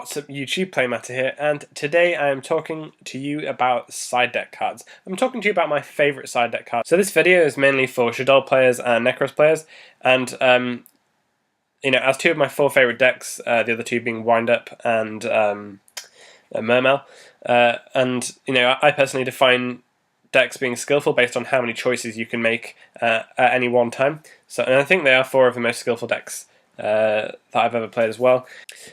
What's up YouTube, Playmatter here, and today I am talking to you about side deck cards. I'm talking to you about my favourite side deck cards. So this video is mainly for Shaddoll players and Nekroz players, and as two of my four favourite decks, the other two being Wind Up and Mermail, I personally define decks being skillful based on how many choices you can make at any one time. And I think they are four of the most skillful decks that I've ever played as well.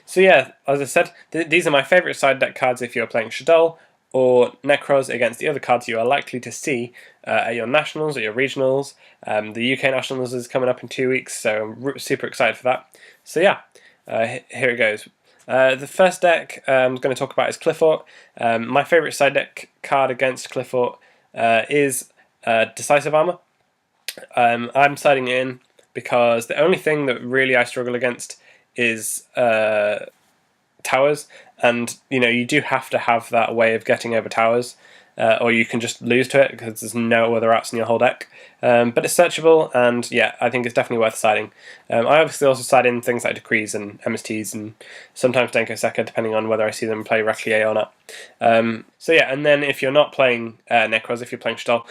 So yeah, as I said, these are my favourite side deck cards if you're playing Shaddoll or Nekroz against the other cards you are likely to see at your nationals, at your regionals. The UK nationals is coming up in 2 weeks, so I'm super excited for that. So yeah, here it goes. The first deck I'm going to talk about is Qliphort. My favourite side deck card against Qliphort is Decisive Armor. I'm siding it in because the only thing that really I struggle against is towers, and you do have to have that way of getting over towers, or you can just lose to it because there's no other outs in your whole deck. But it's searchable, and yeah, I think it's definitely worth siding. I obviously also side in things like Decrees and MSTs, and sometimes Denko Sekka, depending on whether I see them play Requiem or not. So yeah, and then if you're not playing Nekroz, if you're playing Shaddoll,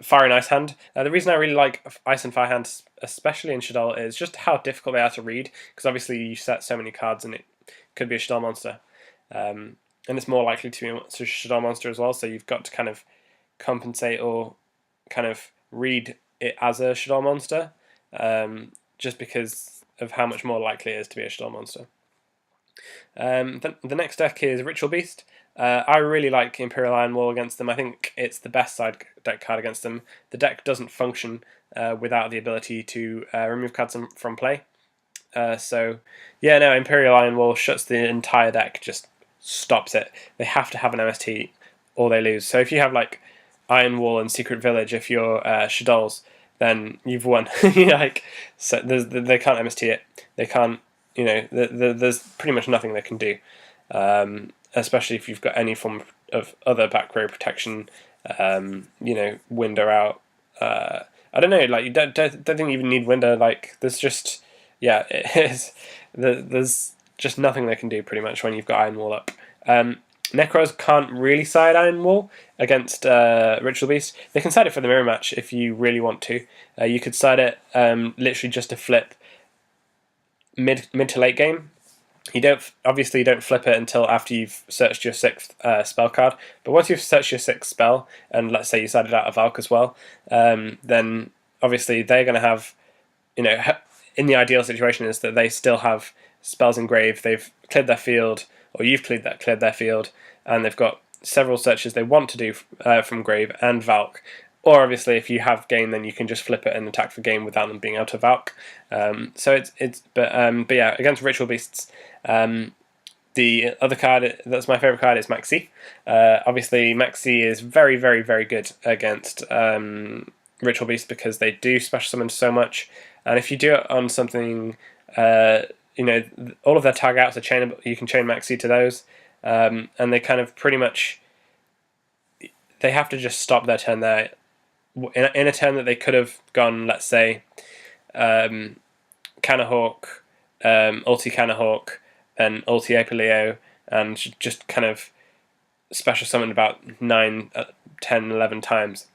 Fire and Ice Hand. The reason I really like Ice and Fire Hands, especially in Shaddoll, is just how difficult they are to read, because obviously you set so many cards and it could be a Shaddoll monster. And it's more likely to be a Shaddoll monster as well, so you've got to kind of compensate or kind of read it as a Shaddoll monster, just because of how much more likely it is to be a Shaddoll monster. The next deck is RBeast. I really like Imperial Iron Wall against them. I think it's the best side deck card against them. The deck doesn't function without the ability to remove cards from play. So yeah, no, Imperial Iron Wall shuts the entire deck, just stops it. They have to have an MST or they lose. So if you have like Iron Wall and Secret Village, if you're Shaddolls, then you've won. So they can't MST it. They can't. There's pretty much nothing they can do. Especially if you've got any form of other back row protection. Window out. I don't know. Like you don't think you even need window. Like there's just there's just nothing they can do pretty much when you've got Iron Wall up. Nekroz can't really side Iron Wall against RBeast. They can side it for the mirror match if you really want to. You could side it literally just to flip mid to late game. You don't flip it until after you've searched your 6th spell card. But once you've searched your 6th spell, and let's say you sided out a Valk as well, then obviously they're going to have, in the ideal situation is that they still have spells engraved, they've cleared their field, or you've cleared their field, and they've got several searches they want to do from grave and Valk. Or obviously, if you have game, then you can just flip it and attack for game without them being able to Valk. But yeah, against RBeasts, the other card that's my favorite card is Maxi. Obviously, Maxi is very, very, very good against RBeast because they do special summon so much, and if you do it on something, all of their tag outs are chainable. You can chain Maxi to those, and they kind of pretty much they have to just stop their turn there. In a turn that they could have gone, let's say, Canahawk, ulti Canahawk, and ulti Apoleo, and just kind of special summon about 9, 10, 11 times.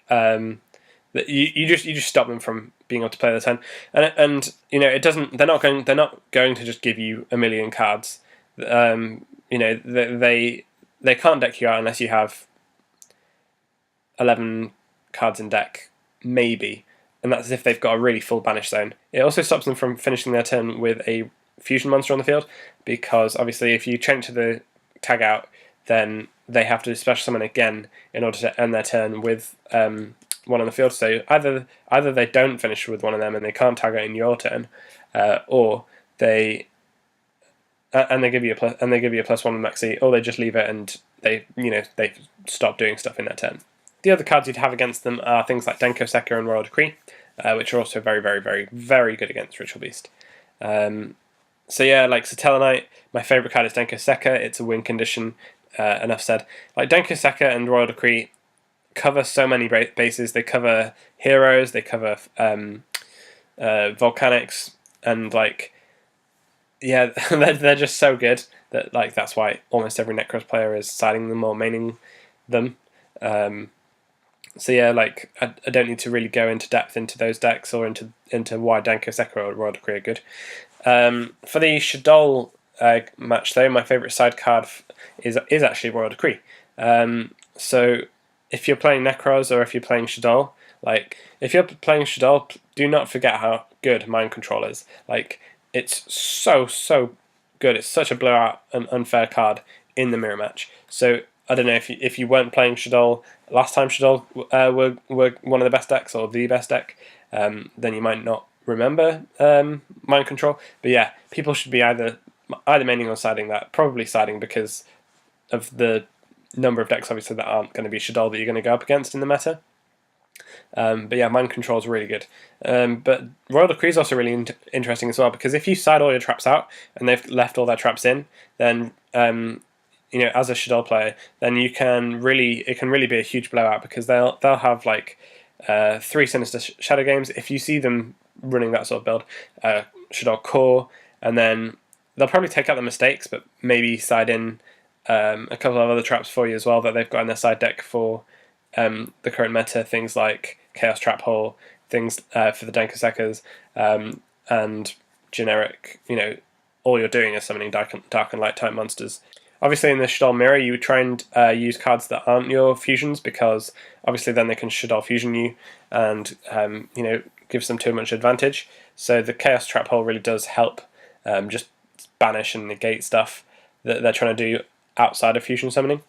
That you just stop them from being able to play the turn, and it doesn't. They're not going to just give you a million cards. They can't deck you out unless you have 11 cards in deck, maybe, and that's if they've got a really full banish zone. It also stops them from finishing their turn with a fusion monster on the field, because obviously if you change to the tag out, then they have to special summon again in order to end their turn with one on the field. So either they don't finish with one of them and they can't tag out in your turn, or they give you a +1 with Maxi, or they just leave it and they stop doing stuff in their turn. The other cards you'd have against them are things like Denko Sekka and Royal Decree, which are also very, very, very, very good against RBeast. So yeah, like Satellar Knight, my favourite card is Denko Sekka. It's a win condition, enough said. Like Denko Sekka and Royal Decree cover so many bases. They cover heroes, they cover volcanics, and like yeah, they're just so good that like that's why almost every Nekroz player is siding them or maining them. So yeah, like I don't need to really go into depth into those decks or into why Danko Sekka or Royal Decree are good. For the Shaddoll match though, my favourite side card is actually Royal Decree. So if you're playing Nekroz or if you're playing Shaddoll, like if you're playing Shaddoll, do not forget how good Mind Control is. Like it's so good. It's such a blowout and unfair card in the mirror match. So I don't know if you weren't playing Shaddoll last time Shaddoll were one of the best decks or the best deck, then you might not remember Mind Control. But yeah, people should be either maining or siding that. Probably siding because of the number of decks obviously that aren't going to be Shaddoll that you're going to go up against in the meta. But yeah, Mind Control is really good. But Royal Decree is also really interesting as well, because if you side all your traps out and they've left all their traps in, then you know, as a Shaddoll player, then it can really be a huge blowout, because they'll have like 3 Sinister Shadow Games if you see them running that sort of build, Shaddoll Core, and then they'll probably take out the mistakes, but maybe side in a couple of other traps for you as well that they've got in their side deck for the current meta, things like Chaos Trap Hole, things for the Danko Sekkas, and generic, you know, all you're doing is summoning dark and light type monsters. Obviously in the Shaddoll mirror you try and use cards that aren't your fusions, because obviously then they can Shaddoll fusion you and you know, gives them too much advantage. So the Chaos Trap Hole really does help just banish and negate stuff that they're trying to do outside of fusion summoning.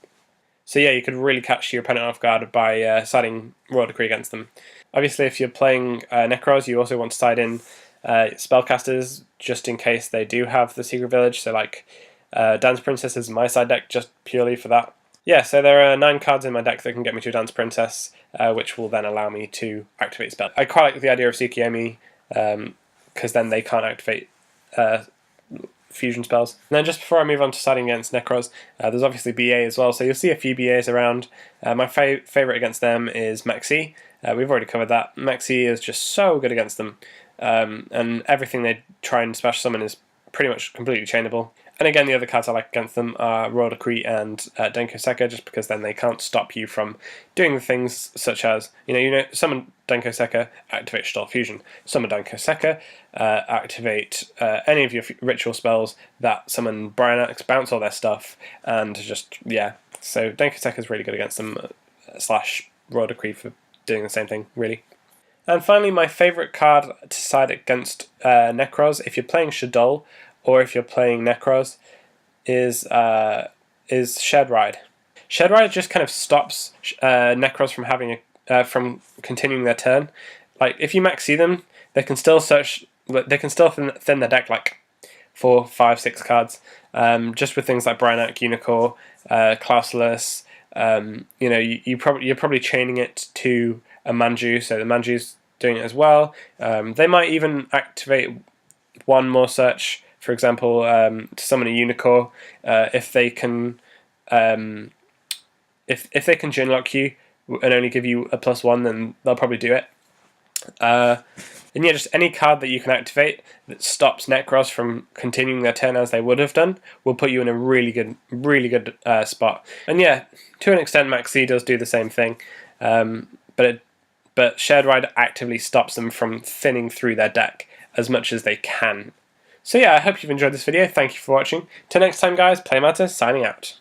So yeah, you could really catch your opponent off guard by siding Royal Decree against them. Obviously if you're playing Nekroz, you also want to side in spellcasters just in case they do have the Secret Village. So like Dance Princess is my side deck just purely for that. Yeah, so there are 9 cards in my deck that can get me to Dance Princess, which will then allow me to activate spell. I quite like the idea of Tsukiyomi, because then they can't activate fusion spells. And then just before I move on to siding against Nekroz, there's obviously BA as well, so you'll see a few BAs around. My favourite against them is Maxi. We've already covered that. Maxi is just so good against them, and everything they try and special summon is pretty much completely chainable. And again, the other cards I like against them are Royal Decree and Danko Sekka, just because then they can't stop you from doing the things such as, you know, summon Danko Sekka, activate Shaddoll Fusion. Summon Danko Sekka, activate any of your ritual spells that summon Brionax, bounce all their stuff, and just, yeah. So Danko Sekka is really good against them, slash Royal Decree for doing the same thing, really. And finally, my favourite card to side against Nekroz, if you're playing Shaddoll, or if you're playing Nekroz, is Shed Ride. Shed Ride just kind of stops Nekroz from having from continuing their turn. Like if you maxi them, they can still thin their deck like 4, 5, 6 cards. Just with things like Brionac, Unicorn, Klausulus. You know, you're probably chaining it to a Manju, so the Manju's doing it as well. They might even activate one more search, for example, to summon a Unicorn, if they can, if they can Ginlock you and only give you a +1, then they'll probably do it. And yeah, just any card that you can activate that stops Nekroz from continuing their turn as they would have done will put you in a really good spot. And yeah, to an extent, Maxi does do the same thing, but Shared Ride actively stops them from thinning through their deck as much as they can. So yeah, I hope you've enjoyed this video. Thank you for watching. Till next time, guys, PlayMatter signing out.